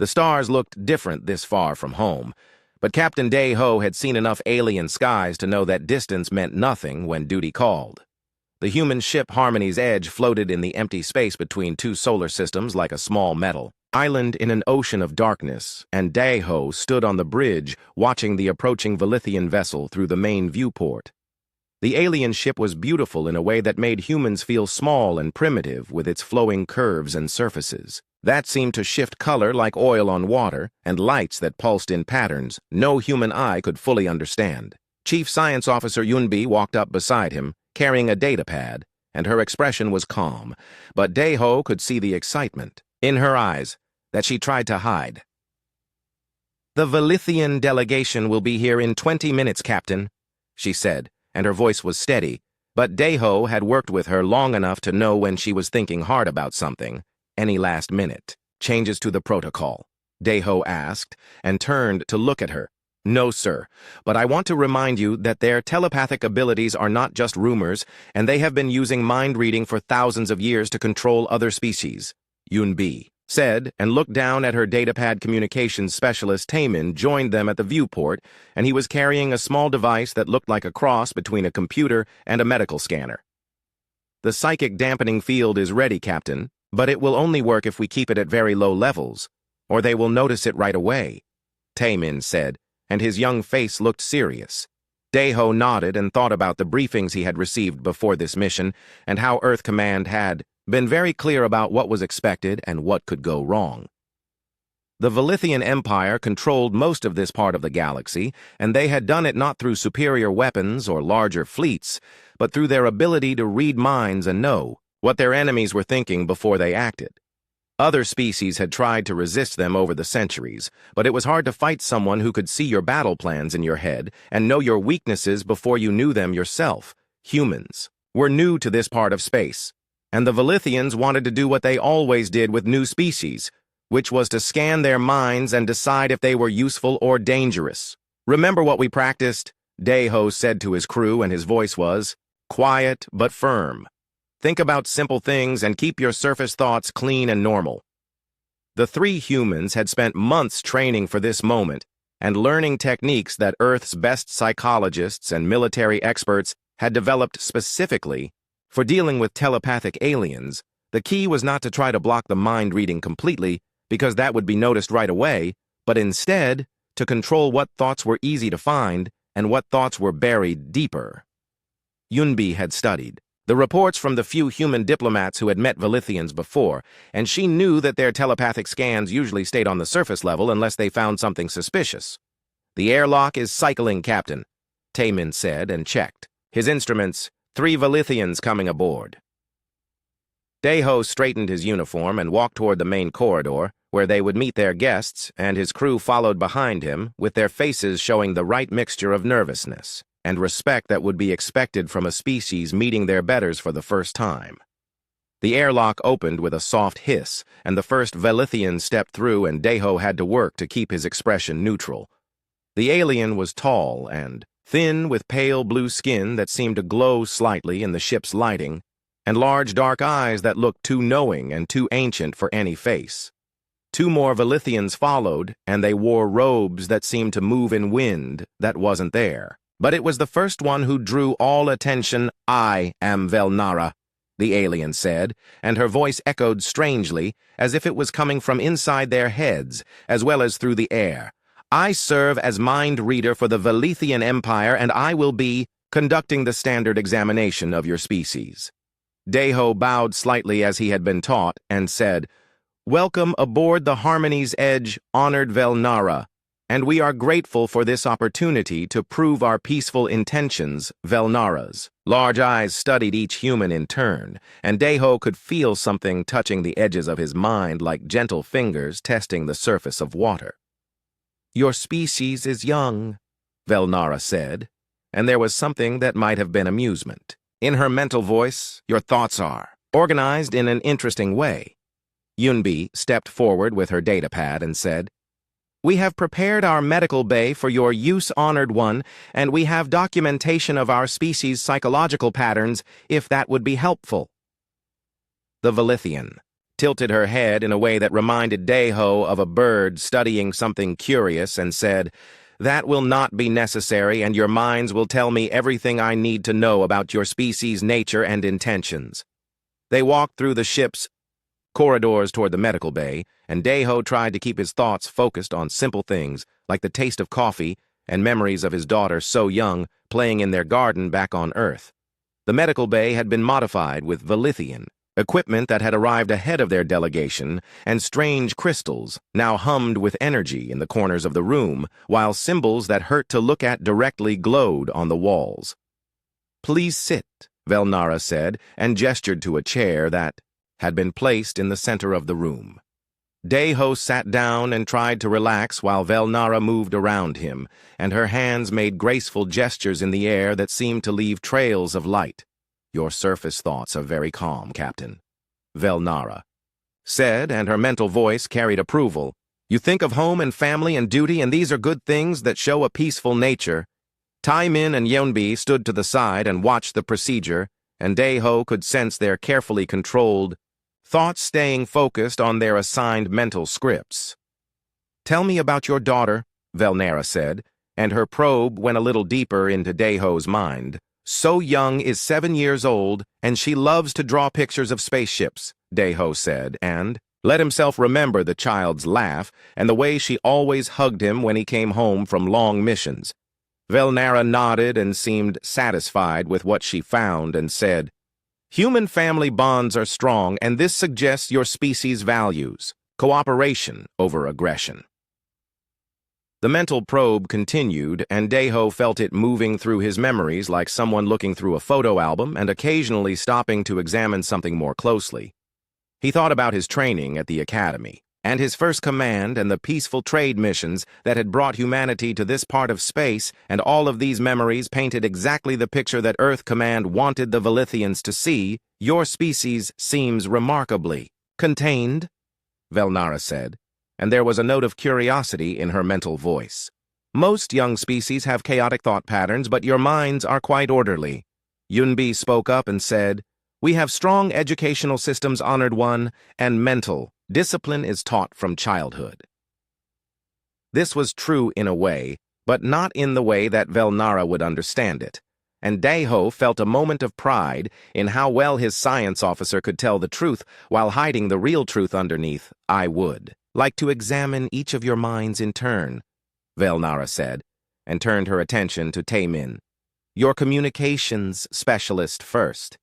The stars looked different this far from home, but Captain Day-Ho had seen enough alien skies to know that distance meant nothing when duty called. The human ship Harmony's Edge floated in the empty space between two solar systems like a small metal island in an ocean of darkness, and Day-Ho stood on the bridge watching the approaching Velithian vessel through the main viewport. The alien ship was beautiful in a way that made humans feel small and primitive with its flowing curves and surfaces. That seemed to shift color like oil on water, and lights that pulsed in patterns no human eye could fully understand. Chief Science Officer Yunbi walked up beside him, carrying a datapad, and her expression was calm, but Day-Ho could see the excitement in her eyes that she tried to hide. "The Velithian delegation will be here in 20 minutes, Captain," she said, and her voice was steady, but Day-Ho had worked with her long enough to know when she was thinking hard about something. Any last minute changes to the protocol? Day-Ho asked, and turned to look at her. "No, sir, but I want to remind you that their telepathic abilities are not just rumors, and they have been using mind reading for thousands of years to control other species," Yunbi said, and looked down at her datapad communications specialist. Taemin joined them at the viewport, and he was carrying a small device that looked like a cross between a computer and a medical scanner. "The psychic dampening field is ready, Captain, but it will only work if we keep it at very low levels, or they will notice it right away," Taemin said, and his young face looked serious. Day-Ho nodded and thought about the briefings he had received before this mission, and how Earth Command had been very clear about what was expected and what could go wrong. The Velithian Empire controlled most of this part of the galaxy, and they had done it not through superior weapons or larger fleets, but through their ability to read minds and know what their enemies were thinking before they acted. Other species had tried to resist them over the centuries, but it was hard to fight someone who could see your battle plans in your head and know your weaknesses before you knew them yourself. Humans were new to this part of space, and the Velithians wanted to do what they always did with new species, which was to scan their minds and decide if they were useful or dangerous. "Remember what we practiced?" Day-Ho said to his crew, and his voice was quiet but firm. "Think about simple things and keep your surface thoughts clean and normal." The three humans had spent months training for this moment and learning techniques that Earth's best psychologists and military experts had developed specifically for dealing with telepathic aliens. The key was not to try to block the mind reading completely, because that would be noticed right away, but instead to control what thoughts were easy to find and what thoughts were buried deeper. Yunbi had studied the reports from the few human diplomats who had met Velithians before, and she knew that their telepathic scans usually stayed on the surface level unless they found something suspicious. "The airlock is cycling, Captain," Taemin said, and checked his instruments. 3 Velithians coming aboard. Day-Ho straightened his uniform and walked toward the main corridor, where they would meet their guests, and his crew followed behind him, with their faces showing the right mixture of nervousness and respect that would be expected from a species meeting their betters for the first time. The airlock opened with a soft hiss, and the first Velithian stepped through, and Day-Ho had to work to keep his expression neutral. The alien was tall and thin, with pale blue skin that seemed to glow slightly in the ship's lighting, and large dark eyes that looked too knowing and too ancient for any face. 2 more Velithians followed, and they wore robes that seemed to move in wind that wasn't there. But it was the first one who drew all attention. "I am Velnara," the alien said, and her voice echoed strangely, as if it was coming from inside their heads, as well as through the air. "I serve as mind reader for the Velithian Empire, and I will be conducting the standard examination of your species." Day-Ho bowed slightly as he had been taught, and said, "Welcome aboard the Harmony's Edge, honored Velnara, and we are grateful for this opportunity to prove our peaceful intentions." Velnara's large eyes studied each human in turn, and Day-Ho could feel something touching the edges of his mind like gentle fingers testing the surface of water. "Your species is young," Velnara said, and there was something that might have been amusement in her mental voice. "Your thoughts are organized in an interesting way." Yunbi stepped forward with her datapad and said, "We have prepared our medical bay for your use, honored one, and we have documentation of our species' psychological patterns, if that would be helpful." The Velithian tilted her head in a way that reminded Daeho of a bird studying something curious, and said, "That will not be necessary, and your minds will tell me everything I need to know about your species' nature and intentions." They walked through the ship's corridors toward the medical bay, and Daeho tried to keep his thoughts focused on simple things like the taste of coffee and memories of his daughter so young playing in their garden back on Earth. The medical bay had been modified with Velithian equipment that had arrived ahead of their delegation, and strange crystals now hummed with energy in the corners of the room, while symbols that hurt to look at directly glowed on the walls. "Please sit," Velnara said, and gestured to a chair that had been placed in the center of the room. Daeho sat down and tried to relax while Velnara moved around him, and her hands made graceful gestures in the air that seemed to leave trails of light. "Your surface thoughts are very calm, Captain," Velnara said, and her mental voice carried approval. "You think of home and family and duty, and these are good things that show a peaceful nature." Taimin and Yeonbi stood to the side and watched the procedure, and Daeho could sense their carefully controlled thoughts staying focused on their assigned mental scripts. "Tell me about your daughter," Velnara said, and her probe went a little deeper into Daeho's mind. "So Young is 7 years old, and she loves to draw pictures of spaceships," Daeho said, and let himself remember the child's laugh and the way she always hugged him when he came home from long missions. Velnara nodded and seemed satisfied with what she found and said, "Human family bonds are strong, and this suggests your species' values, cooperation over aggression." The mental probe continued, and Daeho felt it moving through his memories like someone looking through a photo album and occasionally stopping to examine something more closely. He thought about his training at the academy, and his first command and the peaceful trade missions that had brought humanity to this part of space, and all of these memories painted exactly the picture that Earth Command wanted the Velithians to see. "Your species seems remarkably contained," Velnara said, and there was a note of curiosity in her mental voice. "Most young species have chaotic thought patterns, but your minds are quite orderly." Yunbi spoke up and said, "We have strong educational systems, Honored One, and mental discipline is taught from childhood." This was true in a way, but not in the way that Velnara would understand it, and Daeho felt a moment of pride in how well his science officer could tell the truth while hiding the real truth underneath. "I would like to examine each of your minds in turn," Velnara said, and turned her attention to Taimin. "Your communications specialist first."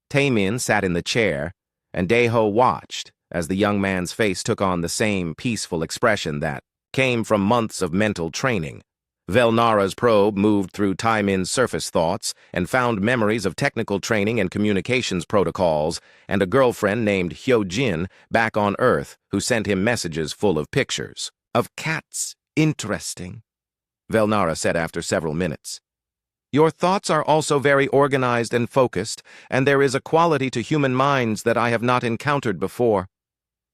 Taimin sat in the chair, and Daeho watched as the young man's face took on the same peaceful expression that came from months of mental training. Velnara's probe moved through Taimin's surface thoughts and found memories of technical training and communications protocols, and a girlfriend named Hyojin back on Earth who sent him messages full of pictures of cats. "Interesting," Velnara said after several minutes. "Your thoughts are also very organized and focused, and there is a quality to human minds that I have not encountered before."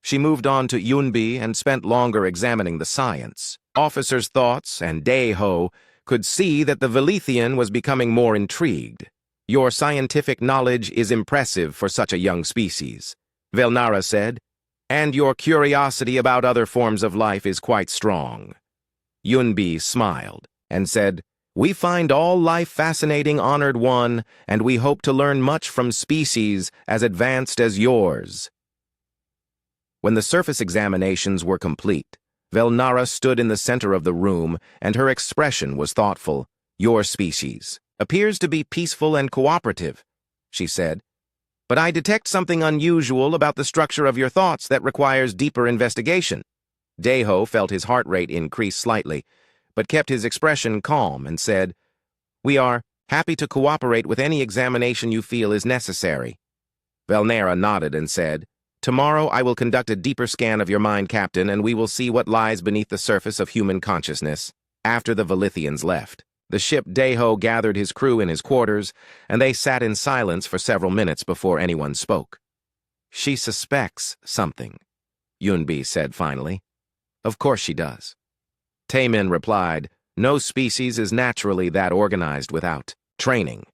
She moved on to Yunbi and spent longer examining the science. Officer's thoughts, and Daeho could see that the Velithian was becoming more intrigued. "Your scientific knowledge is impressive for such a young species," Velnara said, "and your curiosity about other forms of life is quite strong." Yunbi smiled and said, "We find all life fascinating, Honored One, and we hope to learn much from species as advanced as yours." When the surface examinations were complete, Velnara stood in the center of the room, and her expression was thoughtful. "Your species appears to be peaceful and cooperative," she said, "but I detect something unusual about the structure of your thoughts that requires deeper investigation." Daeho felt his heart rate increase slightly, but kept his expression calm and said, "We are happy to cooperate with any examination you feel is necessary." Velnara nodded and said, "Tomorrow I will conduct a deeper scan of your mind, Captain, and we will see what lies beneath the surface of human consciousness." After the Velithians left, the ship Daeho gathered his crew in his quarters, and they sat in silence for several minutes before anyone spoke. "She suspects something," Yunbi said finally. "Of course she does." Taimin replied, "No species is naturally that organized without training."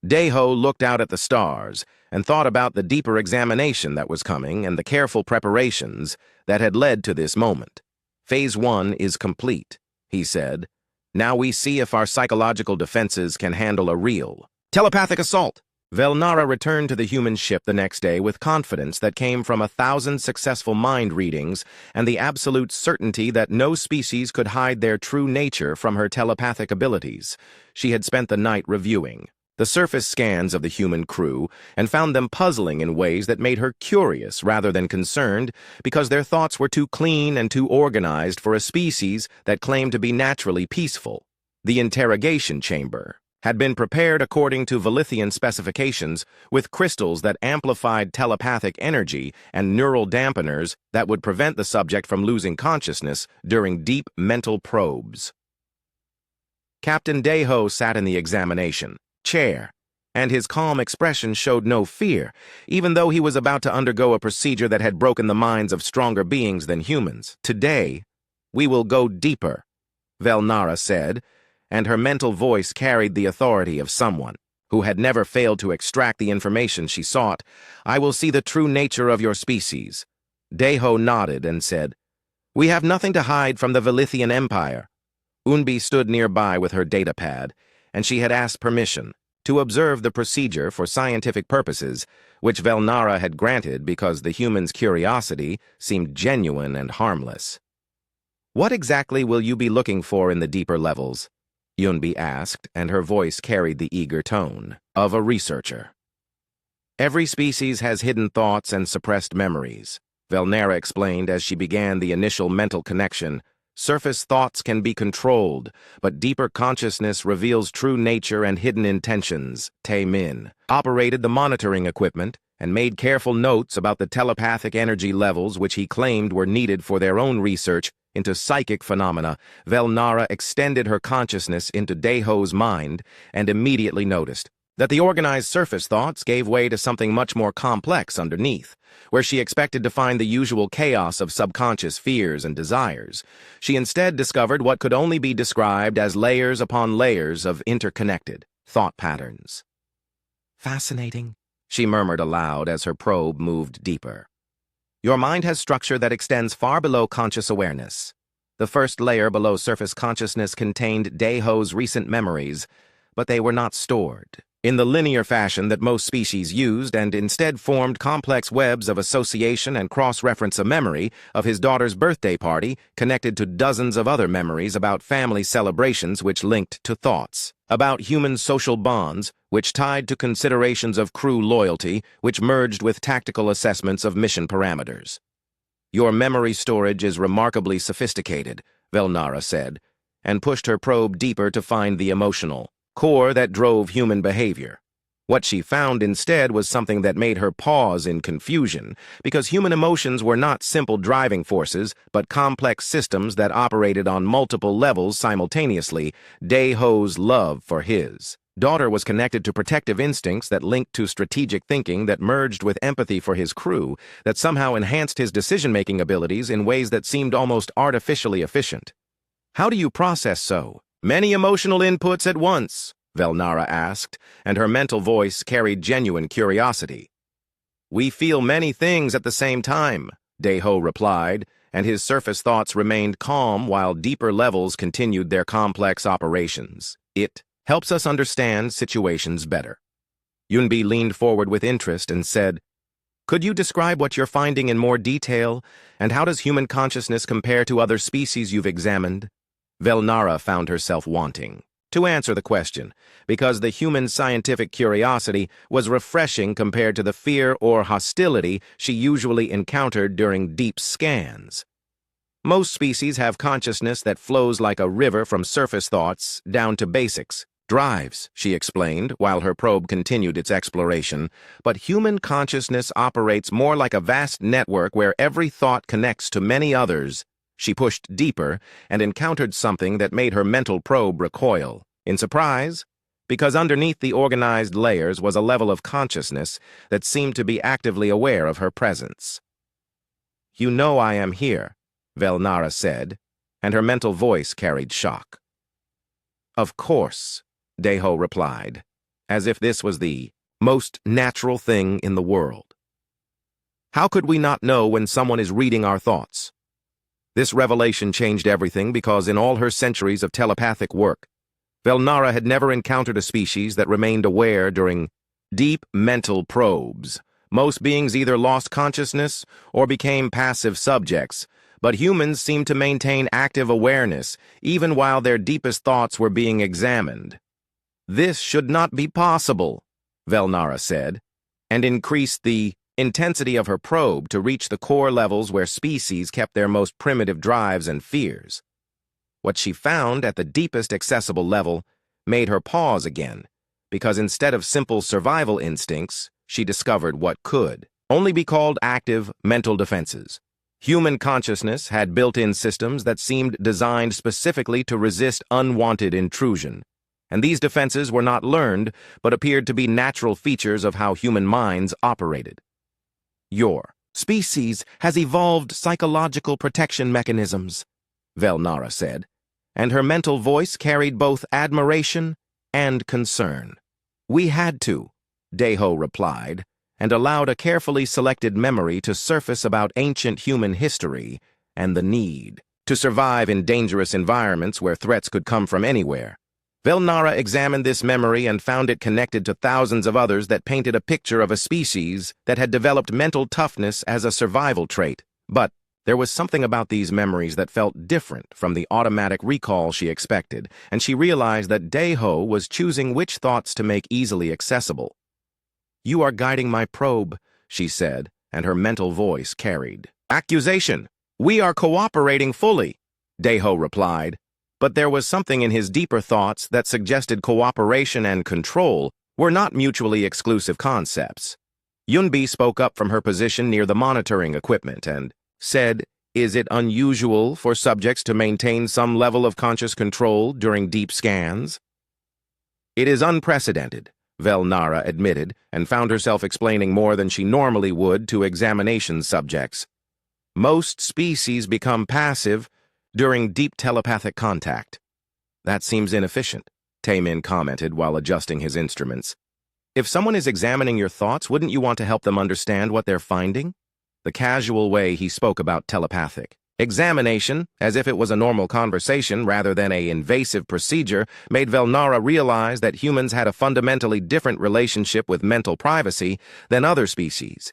Deho looked out at the stars and thought about the deeper examination that was coming and the careful preparations that had led to this moment. Phase 1 is complete, he said. Now we see if our psychological defenses can handle a real telepathic assault. Velnara returned to the human ship the next day with confidence that came from 1,000 successful mind readings and the absolute certainty that no species could hide their true nature from her telepathic abilities. She had spent the night reviewing the surface scans of the human crew and found them puzzling in ways that made her curious rather than concerned because their thoughts were too clean and too organized for a species that claimed to be naturally peaceful. The interrogation chamber had been prepared according to Velithian specifications with crystals that amplified telepathic energy and neural dampeners that would prevent the subject from losing consciousness during deep mental probes. Captain Deho sat in the examination chair, and his calm expression showed no fear, even though he was about to undergo a procedure that had broken the minds of stronger beings than humans. Today, we will go deeper, Velnara said, and her mental voice carried the authority of someone who had never failed to extract the information she sought. I will see the true nature of your species. Deho nodded and said, We have nothing to hide from the Velithian Empire. Unbi stood nearby with her datapad, and she had asked permission to observe the procedure for scientific purposes, which Velnara had granted because the human's curiosity seemed genuine and harmless. What exactly will you be looking for in the deeper levels? Yunbi asked, and her voice carried the eager tone of a researcher. Every species has hidden thoughts and suppressed memories, Velnara explained as she began the initial mental connection. Surface thoughts can be controlled, but deeper consciousness reveals true nature and hidden intentions. Tae Min operated the monitoring equipment and made careful notes about the telepathic energy levels which he claimed were needed for their own research into psychic phenomena. Velnara extended her consciousness into Deho's mind and immediately noticed that the organized surface thoughts gave way to something much more complex underneath, where she expected to find the usual chaos of subconscious fears and desires. She instead discovered what could only be described as layers upon layers of interconnected thought patterns. Fascinating, she murmured aloud as her probe moved deeper. Your mind has structure that extends far below conscious awareness. The first layer below surface consciousness contained Deho's recent memories, but they were not stored in the linear fashion that most species used, and instead formed complex webs of association and cross-reference. A memory of his daughter's birthday party connected to dozens of other memories about family celebrations which linked to thoughts about human social bonds, which tied to considerations of crew loyalty, which merged with tactical assessments of mission parameters. Your memory storage is remarkably sophisticated, Velnara said, and pushed her probe deeper to find the emotional core that drove human behavior. What she found instead was something that made her pause in confusion, because human emotions were not simple driving forces, but complex systems that operated on multiple levels simultaneously. Deho's love for his daughter was connected to protective instincts that linked to strategic thinking that merged with empathy for his crew, that somehow enhanced his decision-making abilities in ways that seemed almost artificially efficient. How do you process so many emotional inputs at once? Velnara asked, and her mental voice carried genuine curiosity. We feel many things at the same time, Deho replied, and his surface thoughts remained calm while deeper levels continued their complex operations. It helps us understand situations better. Yunbi leaned forward with interest and said, Could you describe what you're finding in more detail, and how does human consciousness compare to other species you've examined? Velnara found herself wanting to answer the question, because the human scientific curiosity was refreshing compared to the fear or hostility she usually encountered during deep scans. Most species have consciousness that flows like a river from surface thoughts down to basics. Drives, she explained, while her probe continued its exploration, but human consciousness operates more like a vast network where every thought connects to many others. She pushed deeper and encountered something that made her mental probe recoil, in surprise, because underneath the organized layers was a level of consciousness that seemed to be actively aware of her presence. You know I am here, Velnara said, and her mental voice carried shock. Of course, Deho replied, as if this was the most natural thing in the world. How could we not know when someone is reading our thoughts? This revelation changed everything because in all her centuries of telepathic work, Velnara had never encountered a species that remained aware during deep mental probes. Most beings either lost consciousness or became passive subjects, but humans seemed to maintain active awareness even while their deepest thoughts were being examined. This should not be possible, Velnara said, and increased the intensity of her probe to reach the core levels where species kept their most primitive drives and fears. What she found at the deepest accessible level made her pause again, because instead of simple survival instincts, she discovered what could only be called active mental defenses. Human consciousness had built-in systems that seemed designed specifically to resist unwanted intrusion, and these defenses were not learned but appeared to be natural features of how human minds operated. Your species has evolved psychological protection mechanisms, Velnara said, and her mental voice carried both admiration and concern. We had to, Deho replied, and allowed a carefully selected memory to surface about ancient human history and the need to survive in dangerous environments where threats could come from anywhere. Velnara examined this memory and found it connected to thousands of others that painted a picture of a species that had developed mental toughness as a survival trait. But there was something about these memories that felt different from the automatic recall she expected, and she realized that Deho was choosing which thoughts to make easily accessible. "You are guiding my probe," she said, and her mental voice carried accusation. "We are cooperating fully," Deho replied. But there was something in his deeper thoughts that suggested cooperation and control were not mutually exclusive concepts. Yunbi spoke up from her position near the monitoring equipment and said, "Is it unusual for subjects to maintain some level of conscious control during deep scans?" "It is unprecedented," Velnara admitted, and found herself explaining more than she normally would to examination subjects. "Most species become passive during deep telepathic contact." "That seems inefficient," Taemin commented while adjusting his instruments. "If someone is examining your thoughts, wouldn't you want to help them understand what they're finding?" The casual way he spoke about telepathic examination, as if it was a normal conversation rather than an invasive procedure, made Velnara realize that humans had a fundamentally different relationship with mental privacy than other species.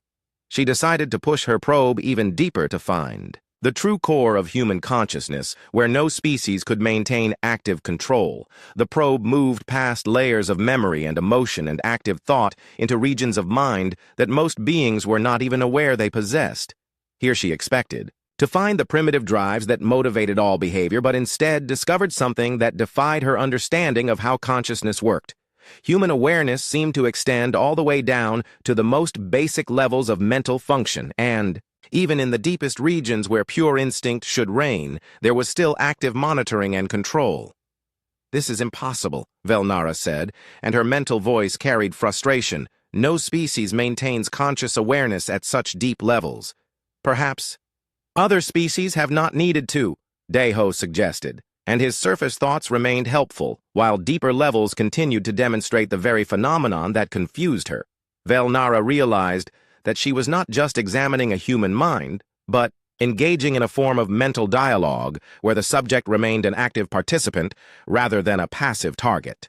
She decided to push her probe even deeper to find the true core of human consciousness, where no species could maintain active control. The probe moved past layers of memory and emotion and active thought into regions of mind that most beings were not even aware they possessed. Here she expected to find the primitive drives that motivated all behavior, but instead discovered something that defied her understanding of how consciousness worked. Human awareness seemed to extend all the way down to the most basic levels of mental function, and even in the deepest regions where pure instinct should reign, there was still active monitoring and control. "This is impossible," Velnara said, and her mental voice carried frustration. "No species maintains conscious awareness at such deep levels." "Perhaps other species have not needed to," Deho suggested, and his surface thoughts remained helpful, while deeper levels continued to demonstrate the very phenomenon that confused her. Velnara realized that she was not just examining a human mind, but engaging in a form of mental dialogue where the subject remained an active participant rather than a passive target.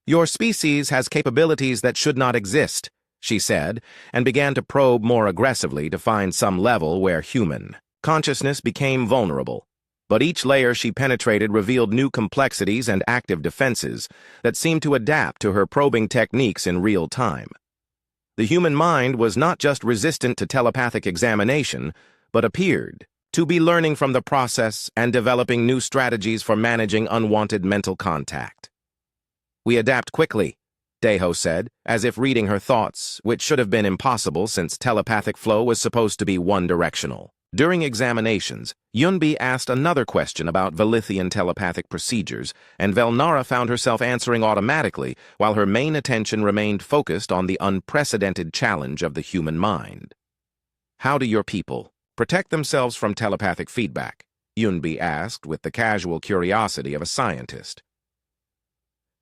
"Your species has capabilities that should not exist," she said, and began to probe more aggressively to find some level where human consciousness became vulnerable. But each layer she penetrated revealed new complexities and active defenses that seemed to adapt to her probing techniques in real time. The human mind was not just resistant to telepathic examination, but appeared to be learning from the process and developing new strategies for managing unwanted mental contact. "We adapt quickly," Deho said, as if reading her thoughts, which should have been impossible since telepathic flow was supposed to be one-directional. During examinations, Yunbi asked another question about Velithian telepathic procedures, and Velnara found herself answering automatically, while her main attention remained focused on the unprecedented challenge of the human mind. "How do your people protect themselves from telepathic feedback?" Yunbi asked with the casual curiosity of a scientist.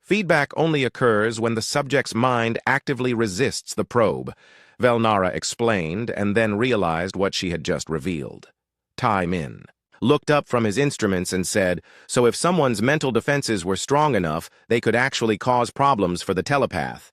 Feedback only occurs when the subject's mind actively resists the probe, Velnara explained, and then realized what she had just revealed. Tai Min looked up from his instruments and said, so if someone's mental defenses were strong enough, they could actually cause problems for the telepath.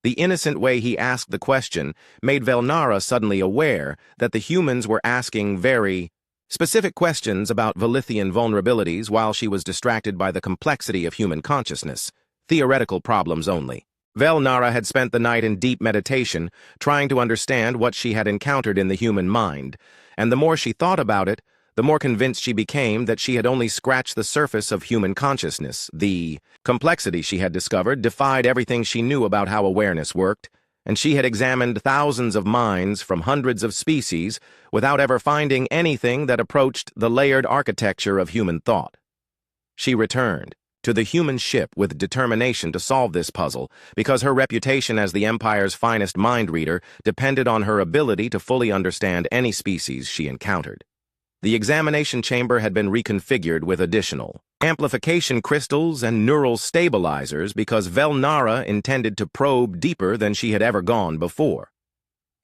The innocent way he asked the question made Velnara suddenly aware that the humans were asking very specific questions about Velithian vulnerabilities while she was distracted by the complexity of human consciousness, theoretical problems only. Velnara had spent the night in deep meditation, trying to understand what she had encountered in the human mind, and the more she thought about it, the more convinced she became that she had only scratched the surface of human consciousness. The complexity she had discovered defied everything she knew about how awareness worked, and she had examined thousands of minds from hundreds of species without ever finding anything that approached the layered architecture of human thought. She returned to the human ship with determination to solve this puzzle because her reputation as the Empire's finest mind reader depended on her ability to fully understand any species she encountered. The examination chamber had been reconfigured with additional amplification crystals and neural stabilizers because Velnara intended to probe deeper than she had ever gone before.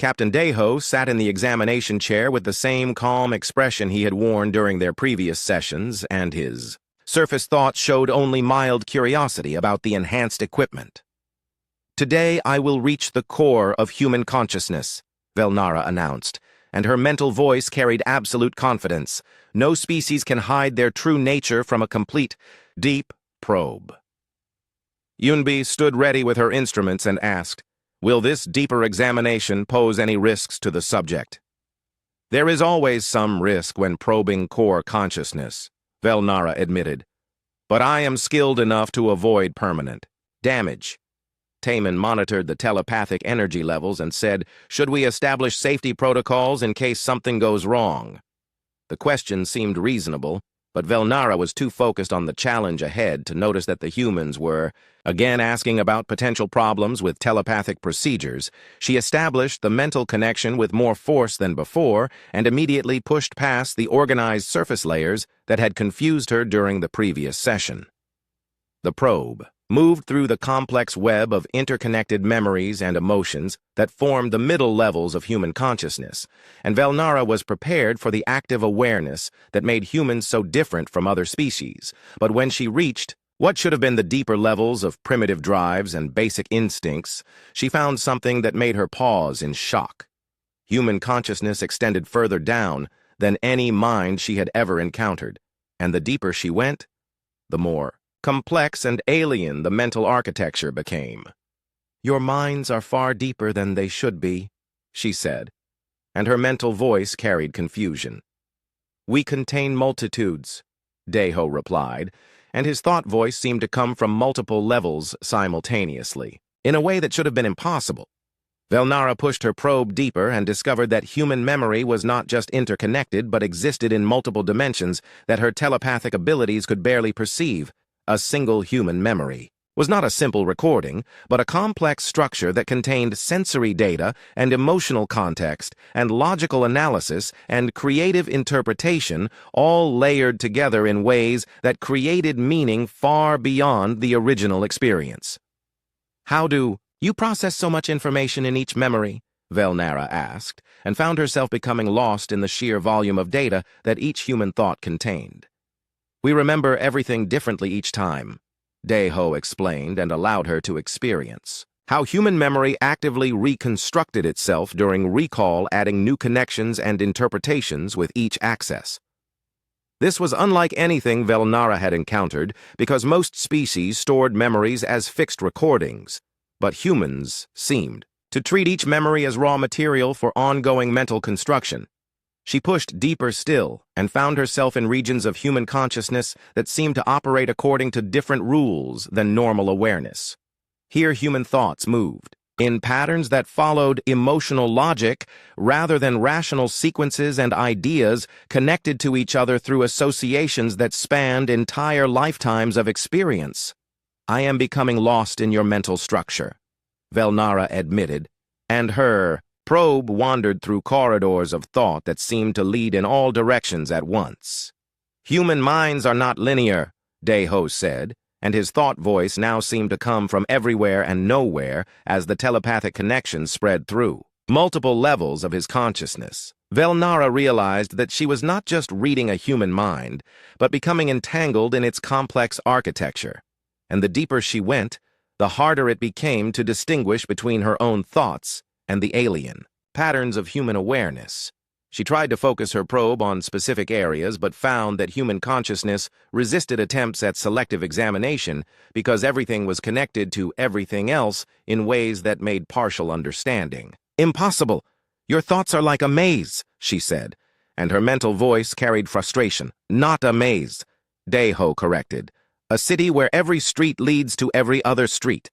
Captain Deho sat in the examination chair with the same calm expression he had worn during their previous sessions, and his surface thoughts showed only mild curiosity about the enhanced equipment. Today I will reach the core of human consciousness, Velnara announced, and her mental voice carried absolute confidence. No species can hide their true nature from a complete, deep probe. Yunbi stood ready with her instruments and asked, will this deeper examination pose any risks to the subject? There is always some risk when probing core consciousness, Velnara admitted, but I am skilled enough to avoid permanent damage. Taman monitored the telepathic energy levels and said, should we establish safety protocols in case something goes wrong? The question seemed reasonable, but Velnara was too focused on the challenge ahead to notice that the humans were, again asking about potential problems with telepathic procedures. She established the mental connection with more force than before and immediately pushed past the organized surface layers that had confused her during the previous session. The probe moved through the complex web of interconnected memories and emotions that formed the middle levels of human consciousness, and Velnara was prepared for the active awareness that made humans so different from other species. But when she reached what should have been the deeper levels of primitive drives and basic instincts, she found something that made her pause in shock. Human consciousness extended further down than any mind she had ever encountered, and the deeper she went, the more complex and alien the mental architecture became. Your minds are far deeper than they should be, she said, and her mental voice carried confusion. We contain multitudes, Deho replied, and his thought voice seemed to come from multiple levels simultaneously, in a way that should have been impossible. Velnara pushed her probe deeper and discovered that human memory was not just interconnected but existed in multiple dimensions that her telepathic abilities could barely perceive. A single human memory was not a simple recording, but a complex structure that contained sensory data and emotional context and logical analysis and creative interpretation, all layered together in ways that created meaning far beyond the original experience. How do you process so much information in each memory? Velnara asked, and found herself becoming lost in the sheer volume of data that each human thought contained. We remember everything differently each time, Deho explained and allowed her to experience how human memory actively reconstructed itself during recall, adding new connections and interpretations with each access. This was unlike anything Velnara had encountered because most species stored memories as fixed recordings, but humans seemed to treat each memory as raw material for ongoing mental construction. She pushed deeper still and found herself in regions of human consciousness that seemed to operate according to different rules than normal awareness. Here human thoughts moved in patterns that followed emotional logic rather than rational sequences and ideas connected to each other through associations that spanned entire lifetimes of experience. I am becoming lost in your mental structure, Velnara admitted, and her probe wandered through corridors of thought that seemed to lead in all directions at once. Human minds are not linear, Deho said, and his thought voice now seemed to come from everywhere and nowhere as the telepathic connection spread through multiple levels of his consciousness. Velnara realized that she was not just reading a human mind, but becoming entangled in its complex architecture. And the deeper she went, the harder it became to distinguish between her own thoughts and the alien patterns of human awareness. She tried to focus her probe on specific areas, but found that human consciousness resisted attempts at selective examination because everything was connected to everything else in ways that made partial understanding. "Impossible! Your thoughts are like a maze," she said, and her mental voice carried frustration. "Not a maze," Daiho corrected. "A city where every street leads to every other street."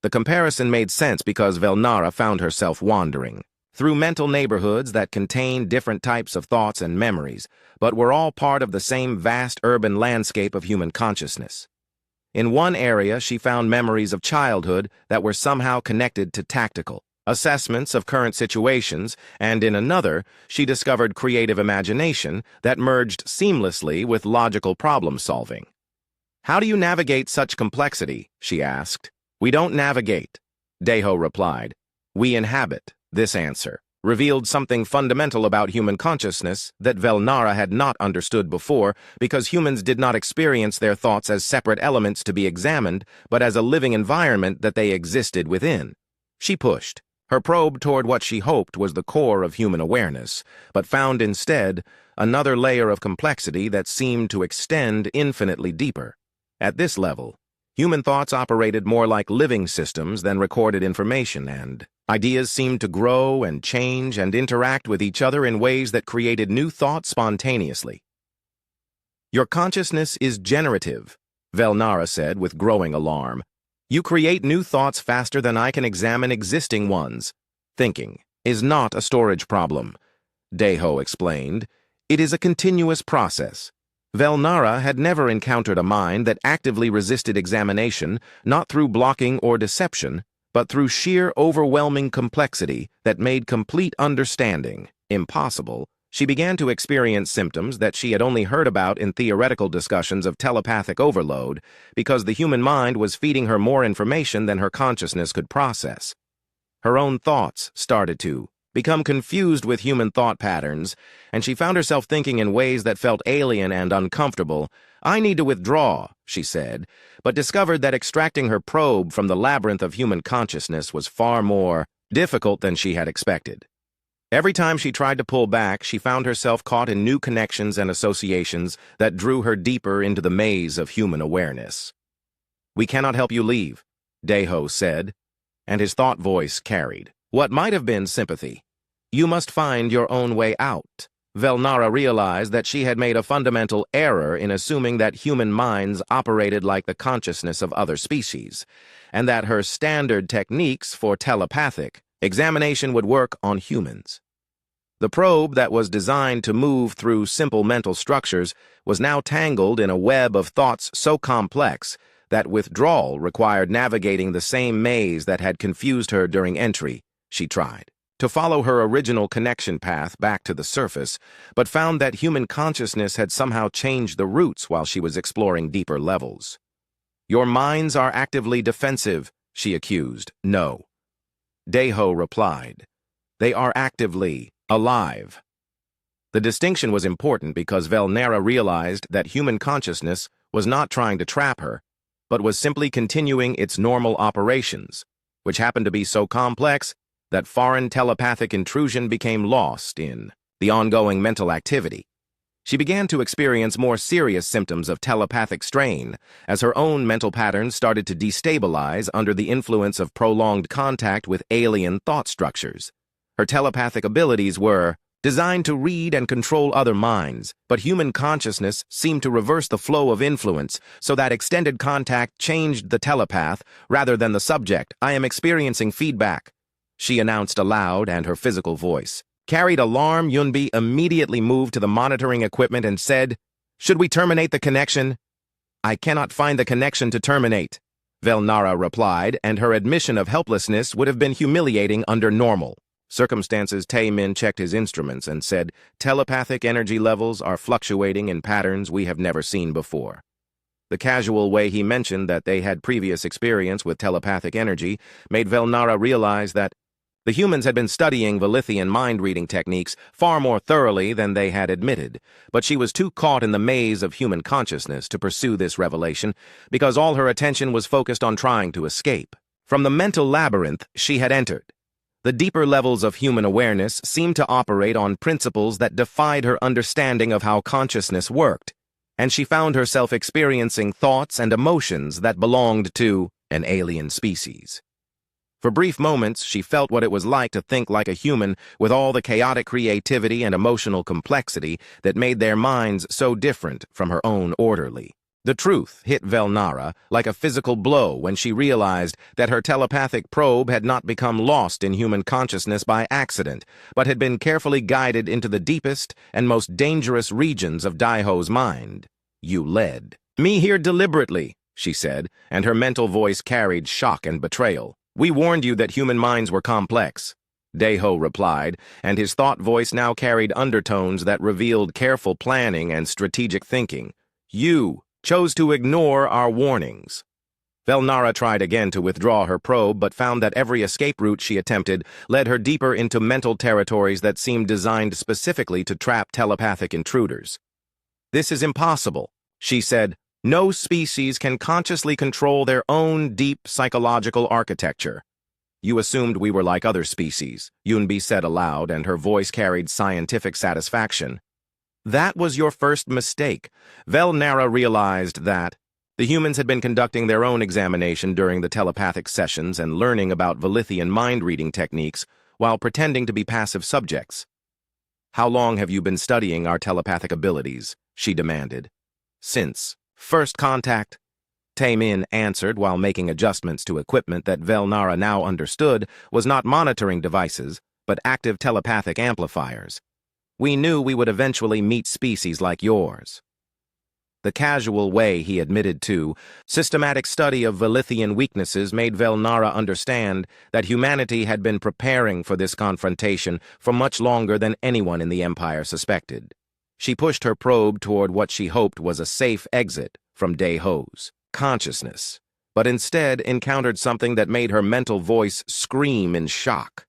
The comparison made sense because Velnara found herself wandering through mental neighborhoods that contained different types of thoughts and memories, but were all part of the same vast urban landscape of human consciousness. In one area, she found memories of childhood that were somehow connected to tactical assessments of current situations, and in another, she discovered creative imagination that merged seamlessly with logical problem-solving. "How do you navigate such complexity?" she asked. "We don't navigate," Daiho replied. "We inhabit." This answer revealed something fundamental about human consciousness that Velnara had not understood before, because humans did not experience their thoughts as separate elements to be examined, but as a living environment that they existed within. She pushed her probe toward what she hoped was the core of human awareness, but found instead another layer of complexity that seemed to extend infinitely deeper. At this level, human thoughts operated more like living systems than recorded information, and ideas seemed to grow and change and interact with each other in ways that created new thoughts spontaneously. "Your consciousness is generative," Velnara said with growing alarm. "You create new thoughts faster than I can examine existing ones." "Thinking is not a storage problem," Daiho explained. "It is a continuous process." Velnara had never encountered a mind that actively resisted examination, not through blocking or deception, but through sheer overwhelming complexity that made complete understanding impossible. She began to experience symptoms that she had only heard about in theoretical discussions of telepathic overload, because the human mind was feeding her more information than her consciousness could process. Her own thoughts started to become confused with human thought patterns, and she found herself thinking in ways that felt alien and uncomfortable. "I need to withdraw," she said, but discovered that extracting her probe from the labyrinth of human consciousness was far more difficult than she had expected. Every time she tried to pull back, she found herself caught in new connections and associations that drew her deeper into the maze of human awareness. "We cannot help you leave," Daiho said, and his thought voice carried what might have been sympathy. "You must find your own way out." Velnara realized that she had made a fundamental error in assuming that human minds operated like the consciousness of other species, and that her standard techniques for telepathic examination would work on humans. The probe that was designed to move through simple mental structures was now tangled in a web of thoughts so complex that withdrawal required navigating the same maze that had confused her during entry. She tried to follow her original connection path back to the surface, but found that human consciousness had somehow changed the routes while she was exploring deeper levels. "Your minds are actively defensive," she accused. "No," Daiho replied. "They are actively alive." The distinction was important because Velnara realized that human consciousness was not trying to trap her, but was simply continuing its normal operations, which happened to be so complex that foreign telepathic intrusion became lost in the ongoing mental activity. She began to experience more serious symptoms of telepathic strain as her own mental patterns started to destabilize under the influence of prolonged contact with alien thought structures. Her telepathic abilities were designed to read and control other minds, but human consciousness seemed to reverse the flow of influence so that extended contact changed the telepath rather than the subject. "I am experiencing feedback," she announced aloud, and her physical voice carried alarm. Yunbi immediately moved to the monitoring equipment and said, "Should we terminate the connection?" "I cannot find the connection to terminate," Velnara replied, and her admission of helplessness would have been humiliating under normal circumstances. Tae-min checked his instruments and said, "Telepathic energy levels are fluctuating in patterns we have never seen before." The casual way he mentioned that they had previous experience with telepathic energy made Velnara realize that the humans had been studying Velithian mind-reading techniques far more thoroughly than they had admitted, but she was too caught in the maze of human consciousness to pursue this revelation because all her attention was focused on trying to escape from the mental labyrinth she had entered. The deeper levels of human awareness seemed to operate on principles that defied her understanding of how consciousness worked, and she found herself experiencing thoughts and emotions that belonged to an alien species. For brief moments, she felt what it was like to think like a human with all the chaotic creativity and emotional complexity that made their minds so different from her own orderly. The truth hit Velnara like a physical blow when she realized that her telepathic probe had not become lost in human consciousness by accident, but had been carefully guided into the deepest and most dangerous regions of Daiho's mind. "You led me here deliberately," she said, and her mental voice carried shock and betrayal. "We warned you that human minds were complex," Daiho replied, and his thought voice now carried undertones that revealed careful planning and strategic thinking. "You chose to ignore our warnings." Velnara tried again to withdraw her probe, but found that every escape route she attempted led her deeper into mental territories that seemed designed specifically to trap telepathic intruders. "This is impossible," she said. "No species can consciously control their own deep psychological architecture." "You assumed we were like other species," Yunbi said aloud, and her voice carried scientific satisfaction. "That was your first mistake." Velnara realized that the humans had been conducting their own examination during the telepathic sessions and learning about Velithian mind-reading techniques while pretending to be passive subjects. "How long have you been studying our telepathic abilities?" she demanded. "Since first contact," Taemin answered while making adjustments to equipment that Velnara now understood was not monitoring devices, but active telepathic amplifiers. "We knew we would eventually meet species like yours." The casual way he admitted to systematic study of Velithian weaknesses made Velnara understand that humanity had been preparing for this confrontation for much longer than anyone in the Empire suspected. She pushed her probe toward what she hoped was a safe exit from Daiho's consciousness, but instead encountered something that made her mental voice scream in shock.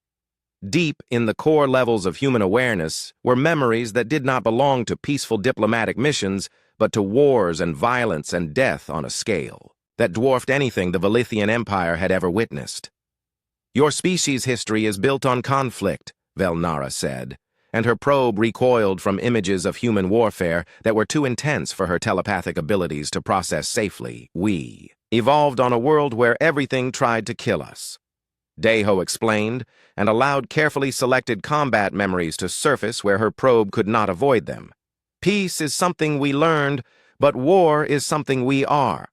Deep in the core levels of human awareness were memories that did not belong to peaceful diplomatic missions, but to wars and violence and death on a scale that dwarfed anything the Velithian Empire had ever witnessed. "Your species' history is built on conflict," Velnara said, and her probe recoiled from images of human warfare that were too intense for her telepathic abilities to process safely. "We evolved on a world where everything tried to kill us," Daiho explained, and allowed carefully selected combat memories to surface where her probe could not avoid them. "Peace is something we learned, but war is something we are."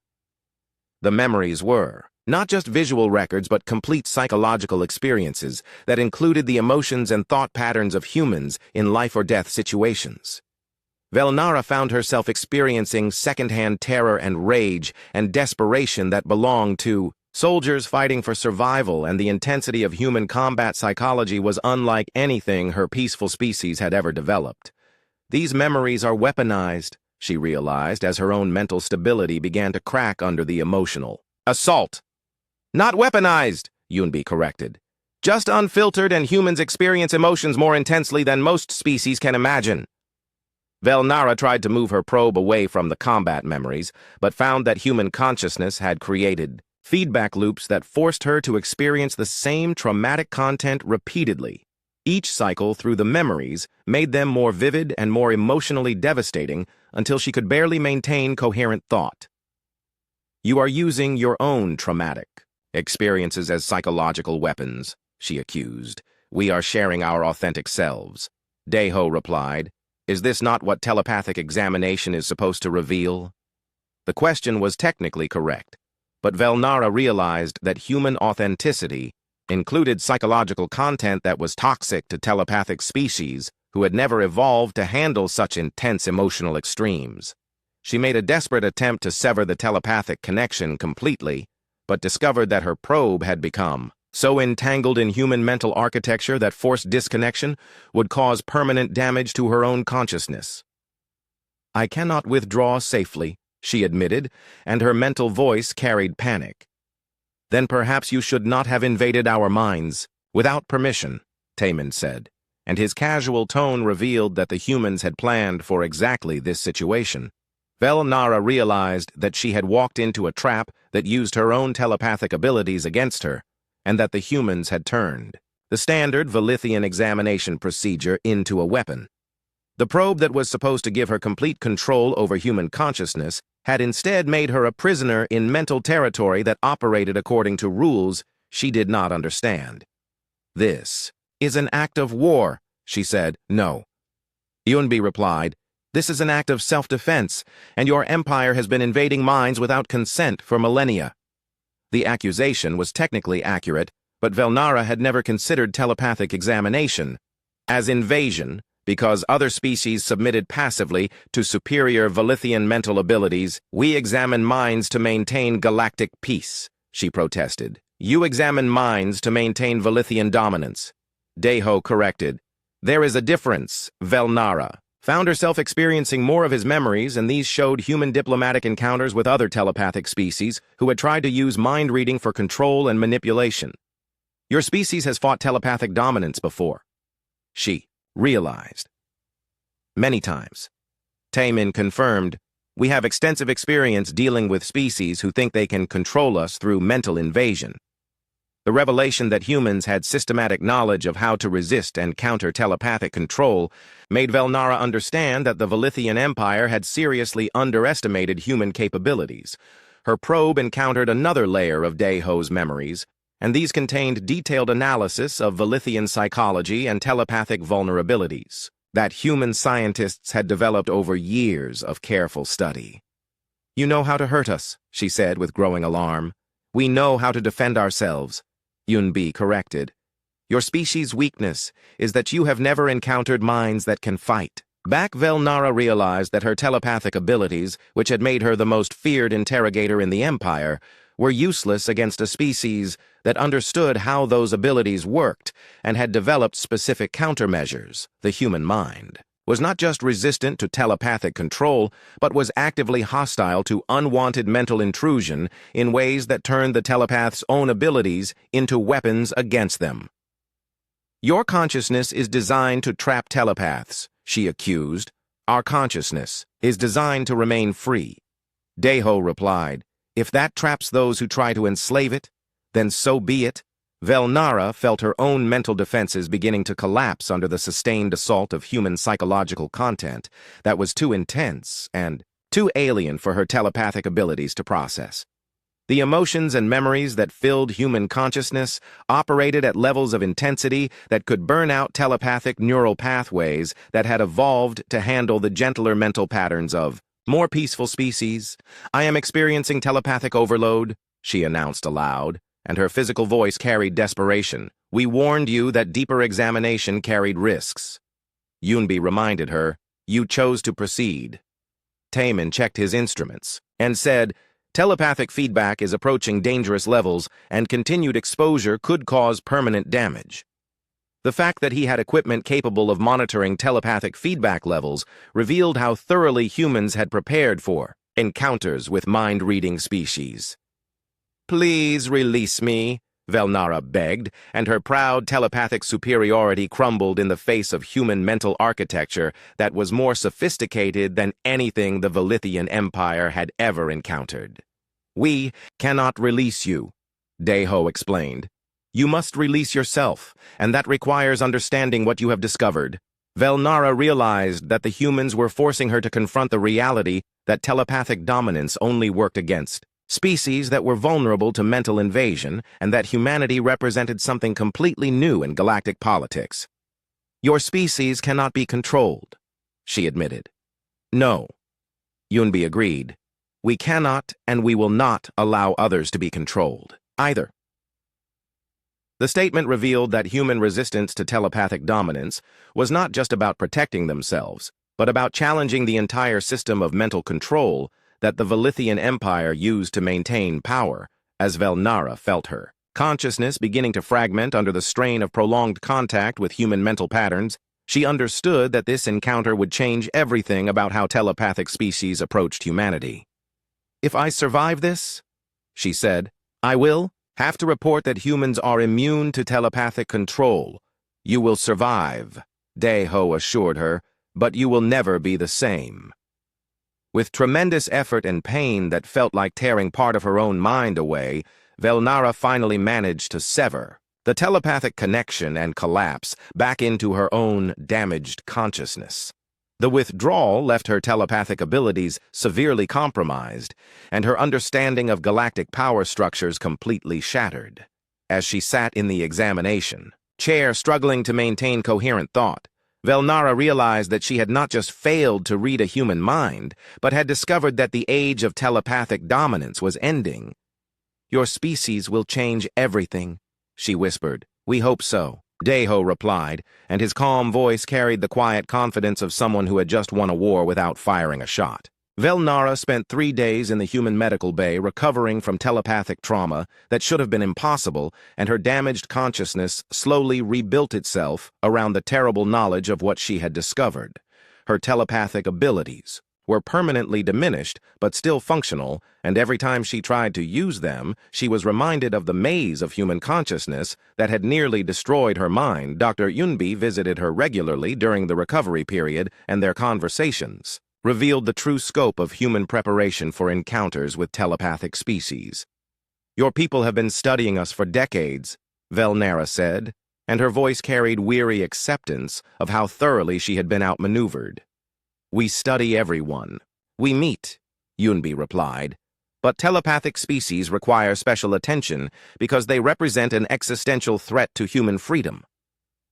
The memories were not just visual records, but complete psychological experiences that included the emotions and thought patterns of humans in life-or-death situations. Velnara found herself experiencing second-hand terror and rage and desperation that belonged to soldiers fighting for survival, and the intensity of human combat psychology was unlike anything her peaceful species had ever developed. "These memories are weaponized," she realized as her own mental stability began to crack under the emotional assault. "Not weaponized," Yunbi corrected. "Just unfiltered, and humans experience emotions more intensely than most species can imagine." Velnara tried to move her probe away from the combat memories, but found that human consciousness had created feedback loops that forced her to experience the same traumatic content repeatedly. Each cycle through the memories made them more vivid and more emotionally devastating until she could barely maintain coherent thought. "You are using your own traumatic experiences as psychological weapons," she accused. "We are sharing our authentic selves." Daiho replied, "Is this not what telepathic examination is supposed to reveal?" The question was technically correct, but Velnara realized that human authenticity included psychological content that was toxic to telepathic species who had never evolved to handle such intense emotional extremes. She made a desperate attempt to sever the telepathic connection completely, but discovered that her probe had become so entangled in human mental architecture that forced disconnection would cause permanent damage to her own consciousness. "I cannot withdraw safely," she admitted, and her mental voice carried panic. "Then perhaps you should not have invaded our minds, without permission," Taman said, and his casual tone revealed that the humans had planned for exactly this situation. Velnara realized that she had walked into a trap that used her own telepathic abilities against her, and that the humans had turned the standard Velithian examination procedure into a weapon. The probe that was supposed to give her complete control over human consciousness had instead made her a prisoner in mental territory that operated according to rules she did not understand. "This is an act of war," she said. "No." Yunbi replied, "This is an act of self-defense, and your empire has been invading minds without consent for millennia." The accusation was technically accurate, but Velnara had never considered telepathic examination as invasion because other species submitted passively to superior Velithian mental abilities. "We examine minds to maintain galactic peace," she protested. "You examine minds to maintain Velithian dominance." Deho corrected. "There is a difference." Velnara found herself experiencing more of his memories, and these showed human diplomatic encounters with other telepathic species who had tried to use mind reading for control and manipulation. "Your species has fought telepathic dominance before," she realized. "Many times." Taman confirmed, "We have extensive experience dealing with species who think they can control us through mental invasion." The revelation that humans had systematic knowledge of how to resist and counter telepathic control made Velnara understand that the Velithian Empire had seriously underestimated human capabilities. Her probe encountered another layer of Deho's memories, and these contained detailed analysis of Velithian psychology and telepathic vulnerabilities that human scientists had developed over years of careful study. "You know how to hurt us," she said with growing alarm. "We know how to defend ourselves," Yunbi corrected. "Your species' weakness is that you have never encountered minds that can fight." Back Velnara realized that her telepathic abilities, which had made her the most feared interrogator in the Empire, were useless against a species that understood how those abilities worked and had developed specific countermeasures. The human mind was not just resistant to telepathic control, but was actively hostile to unwanted mental intrusion in ways that turned the telepath's own abilities into weapons against them. "Your consciousness is designed to trap telepaths," she accused. "Our consciousness is designed to remain free." Deho replied, "If that traps those who try to enslave it, then so be it." Velnara felt her own mental defenses beginning to collapse under the sustained assault of human psychological content that was too intense and too alien for her telepathic abilities to process. The emotions and memories that filled human consciousness operated at levels of intensity that could burn out telepathic neural pathways that had evolved to handle the gentler mental patterns of more peaceful species. "I am experiencing telepathic overload," she announced aloud, and her physical voice carried desperation. "We warned you that deeper examination carried risks." Yunbi reminded her, "You chose to proceed." Taman checked his instruments and said, "Telepathic feedback is approaching dangerous levels, and continued exposure could cause permanent damage." The fact that he had equipment capable of monitoring telepathic feedback levels revealed how thoroughly humans had prepared for encounters with mind-reading species. "Please release me," Velnara begged, and her proud telepathic superiority crumbled in the face of human mental architecture that was more sophisticated than anything the Velithian Empire had ever encountered. "We cannot release you," Deho explained. "You must release yourself, and that requires understanding what you have discovered." Velnara realized that the humans were forcing her to confront the reality that telepathic dominance only worked against species that were vulnerable to mental invasion, and that humanity represented something completely new in galactic politics. "Your species cannot be controlled," she admitted. "No," Yunbi agreed. "We cannot and we will not allow others to be controlled, either." The statement revealed that human resistance to telepathic dominance was not just about protecting themselves, but about challenging the entire system of mental control that the Velithian Empire used to maintain power, as Velnara felt her consciousness beginning to fragment under the strain of prolonged contact with human mental patterns. She understood that this encounter would change everything about how telepathic species approached humanity. If I survive this, she said, I will have to report that humans are immune to telepathic control. You will survive, Day-Ho assured her, but you will never be the same. With tremendous effort and pain that felt like tearing part of her own mind away, Velnara finally managed to sever the telepathic connection and collapse back into her own damaged consciousness. The withdrawal left her telepathic abilities severely compromised, and her understanding of galactic power structures completely shattered. As she sat in the examination chair struggling to maintain coherent thought, Velnara realized that she had not just failed to read a human mind, but had discovered that the age of telepathic dominance was ending. Your species will change everything, she whispered. We hope so, Day-Ho replied, and his calm voice carried the quiet confidence of someone who had just won a war without firing a shot. Velnara spent 3 days in the human medical bay recovering from telepathic trauma that should have been impossible, and her damaged consciousness slowly rebuilt itself around the terrible knowledge of what she had discovered. Her telepathic abilities were permanently diminished but still functional, and every time she tried to use them, she was reminded of the maze of human consciousness that had nearly destroyed her mind. Dr. Yunbi visited her regularly during the recovery period, and their conversations revealed the true scope of human preparation for encounters with telepathic species. Your people have been studying us for decades, Velnara said, and her voice carried weary acceptance of how thoroughly she had been outmaneuvered. We study everyone. We meet, Yunbi replied, but telepathic species require special attention because they represent an existential threat to human freedom.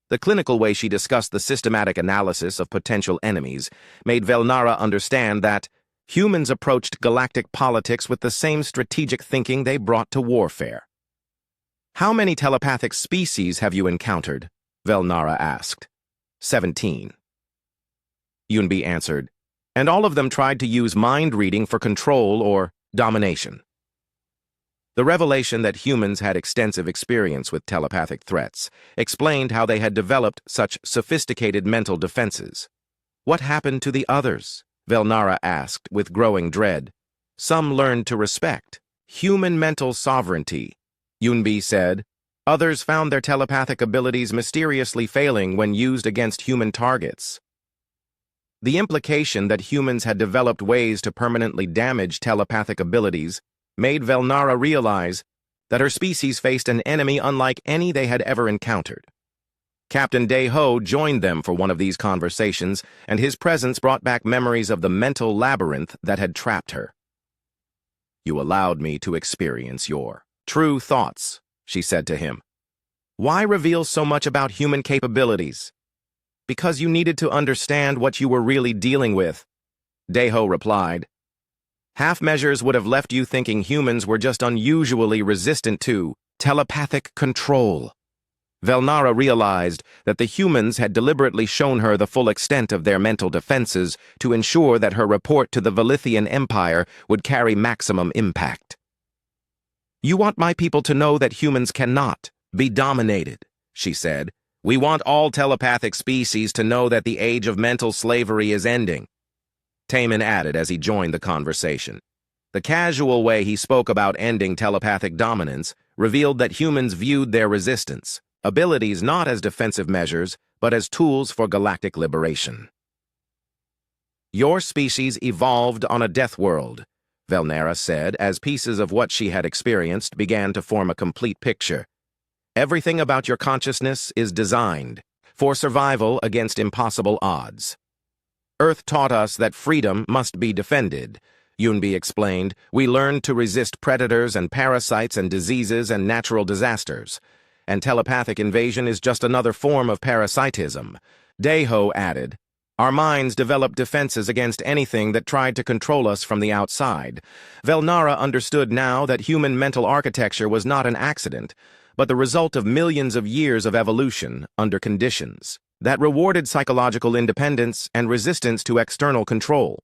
The clinical way she discussed the systematic analysis of potential enemies made Velnara understand that humans approached galactic politics with the same strategic thinking they brought to warfare. How many telepathic species have you encountered? Velnara asked. 17. Yunbi answered, and all of them tried to use mind reading for control or domination. The revelation that humans had extensive experience with telepathic threats explained how they had developed such sophisticated mental defenses. What happened to the others? Velnara asked with growing dread. Some learned to respect human mental sovereignty, Yunbi said. Others found their telepathic abilities mysteriously failing when used against human targets. The implication that humans had developed ways to permanently damage telepathic abilities made Velnara realize that her species faced an enemy unlike any they had ever encountered. Captain Day-Ho joined them for one of these conversations, and his presence brought back memories of the mental labyrinth that had trapped her. You allowed me to experience your true thoughts, she said to him. Why reveal so much about human capabilities? Because you needed to understand what you were really dealing with, Day-Ho replied. Half measures would have left you thinking humans were just unusually resistant to telepathic control. Velnara realized that the humans had deliberately shown her the full extent of their mental defenses to ensure that her report to the Velithian Empire would carry maximum impact. You want my people to know that humans cannot be dominated, she said. We want all telepathic species to know that the age of mental slavery is ending. Taman added as he joined the conversation. The casual way he spoke about ending telepathic dominance revealed that humans viewed their resistance abilities not as defensive measures, but as tools for galactic liberation. Your species evolved on a death world, Velnara said, as pieces of what she had experienced began to form a complete picture. Everything about your consciousness is designed for survival against impossible odds. Earth taught us that freedom must be defended, Yunbi explained. We learned to resist predators and parasites and diseases and natural disasters. And telepathic invasion is just another form of parasitism. Day-Ho added, our minds developed defenses against anything that tried to control us from the outside. Velnara understood now that human mental architecture was not an accident, but the result of millions of years of evolution under conditions that rewarded psychological independence and resistance to external control.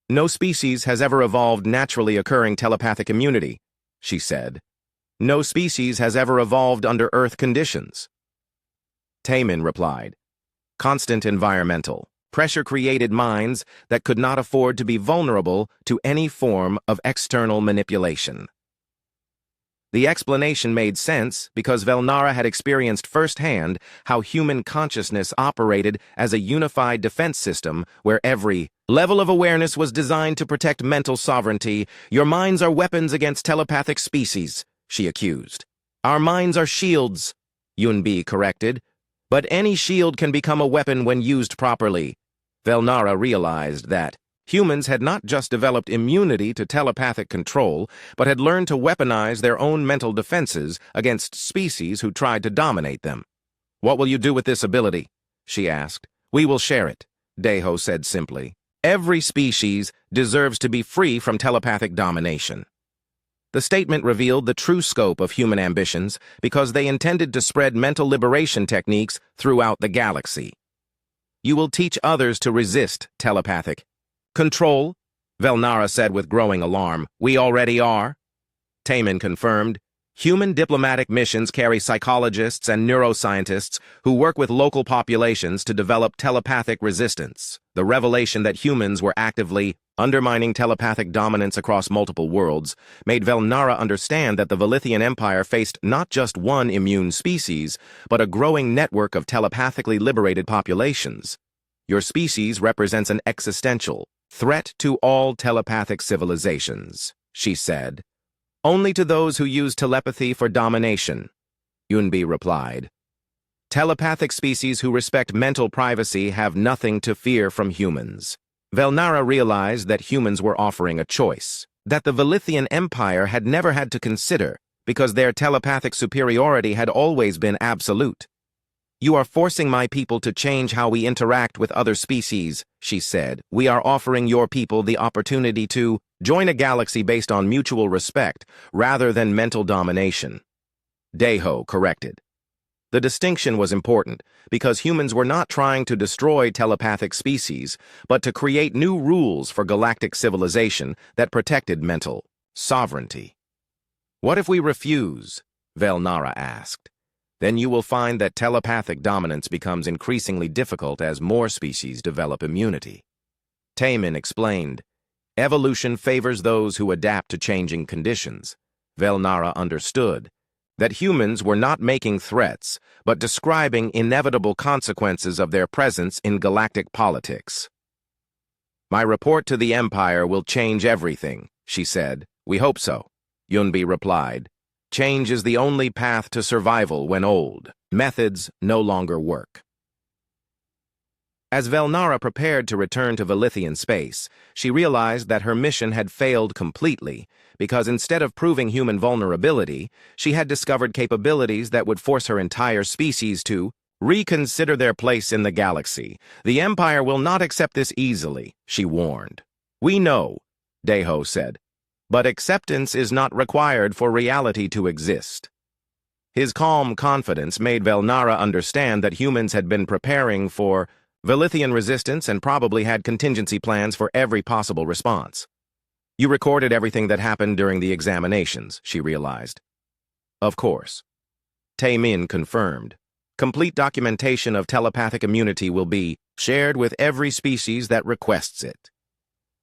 No species has ever evolved naturally occurring telepathic immunity, she said. No species has ever evolved under Earth conditions. Taman replied, constant environmental pressure-created minds that could not afford to be vulnerable to any form of external manipulation. The explanation made sense because Velnara had experienced firsthand how human consciousness operated as a unified defense system where every level of awareness was designed to protect mental sovereignty. "Your minds are weapons against telepathic species," she accused. "Our minds are shields," Yunbi corrected. "But any shield can become a weapon when used properly." Velnara realized that humans had not just developed immunity to telepathic control, but had learned to weaponize their own mental defenses against species who tried to dominate them. "What will you do with this ability?" she asked. "We will share it," Deho said simply. "Every species deserves to be free from telepathic domination." The statement revealed the true scope of human ambitions because they intended to spread mental liberation techniques throughout the galaxy. "You will teach others to resist telepathic control," Velnara said with growing alarm. "We already are." Taman confirmed. "Human diplomatic missions carry psychologists and neuroscientists who work with local populations to develop telepathic resistance." The revelation that humans were actively undermining telepathic dominance across multiple worlds made Velnara understand that the Velithian Empire faced not just one immune species, but a growing network of telepathically liberated populations. "Your species represents an existential threat to all telepathic civilizations," she said. "Only to those who use telepathy for domination," Yunbi replied. "Telepathic species who respect mental privacy have nothing to fear from humans." Velnara realized that humans were offering a choice that the Velithian Empire had never had to consider because their telepathic superiority had always been absolute. "You are forcing my people to change how we interact with other species," she said. "We are offering your people the opportunity to join a galaxy based on mutual respect rather than mental domination," Deho corrected. The distinction was important because humans were not trying to destroy telepathic species, but to create new rules for galactic civilization that protected mental sovereignty. "What if we refuse?" Velnara asked. "Then you will find that telepathic dominance becomes increasingly difficult as more species develop immunity." Taman explained, "Evolution favors those who adapt to changing conditions." Velnara understood that humans were not making threats, but describing inevitable consequences of their presence in galactic politics. "My report to the Empire will change everything," she said. "We hope so," Yunbi replied. "Change is the only path to survival when old methods no longer work." As Velnara prepared to return to Velithian space, she realized that her mission had failed completely because instead of proving human vulnerability, she had discovered capabilities that would force her entire species to reconsider their place in the galaxy. "The Empire will not accept this easily," she warned. "We know," Deho said, "but acceptance is not required for reality to exist." His calm confidence made Velnara understand that humans had been preparing for Velithian resistance and probably had contingency plans for every possible response. "You recorded everything that happened during the examinations," she realized. "Of course." Taemin confirmed. "Complete documentation of telepathic immunity will be shared with every species that requests it."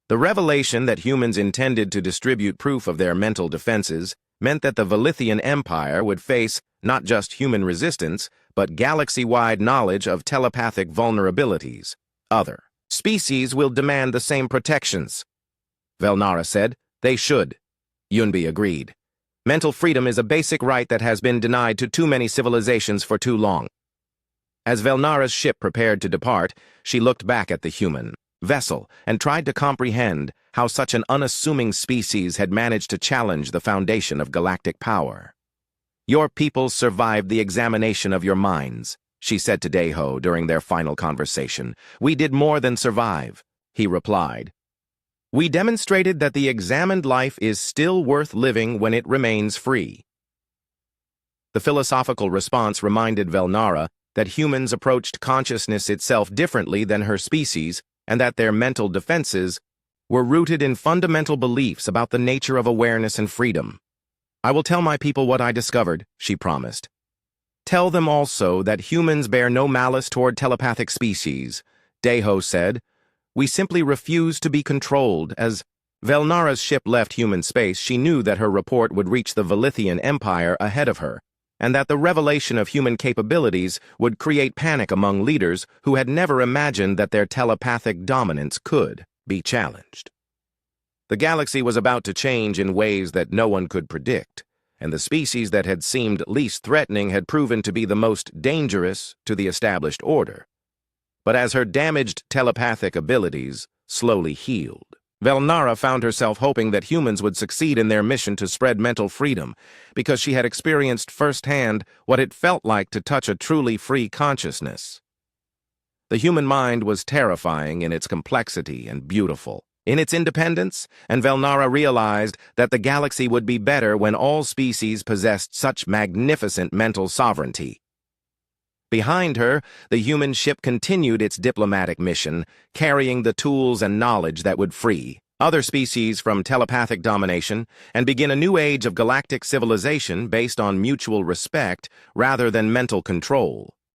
The revelation that humans intended to distribute proof of their mental defenses meant that the Velithian Empire would face not just human resistance, but galaxy-wide knowledge of telepathic vulnerabilities. "Other species will demand the same protections," Velnara said. "They should," Yunbi agreed. "Mental freedom is a basic right that has been denied to too many civilizations for too long." As Velnara's ship prepared to depart, she looked back at the human vessel and tried to comprehend how such an unassuming species had managed to challenge the foundation of galactic power. "Your people survived the examination of your minds," she said to Deho during their final conversation. "We did more than survive," he replied. "We demonstrated that the examined life is still worth living when it remains free." The philosophical response reminded Velnara that humans approached consciousness itself differently than her species and that their mental defenses were rooted in fundamental beliefs about the nature of awareness and freedom. "I will tell my people what I discovered," she promised. "Tell them also that humans bear no malice toward telepathic species," Deho said. "We simply refuse to be controlled." As Velnara's ship left human space, she knew that her report would reach the Velithian Empire ahead of her, and that the revelation of human capabilities would create panic among leaders who had never imagined that their telepathic dominance could be challenged. The galaxy was about to change in ways that no one could predict, and the species that had seemed least threatening had proven to be the most dangerous to the established order. But as her damaged telepathic abilities slowly healed, Velnara found herself hoping that humans would succeed in their mission to spread mental freedom, because she had experienced firsthand what it felt like to touch a truly free consciousness. The human mind was terrifying in its complexity and beautiful in its independence, and Velnara realized that the galaxy would be better when all species possessed such magnificent mental sovereignty. Behind her, the human ship continued its diplomatic mission, carrying the tools and knowledge that would free other species from telepathic domination and begin a new age of galactic civilization based on mutual respect rather than mental control.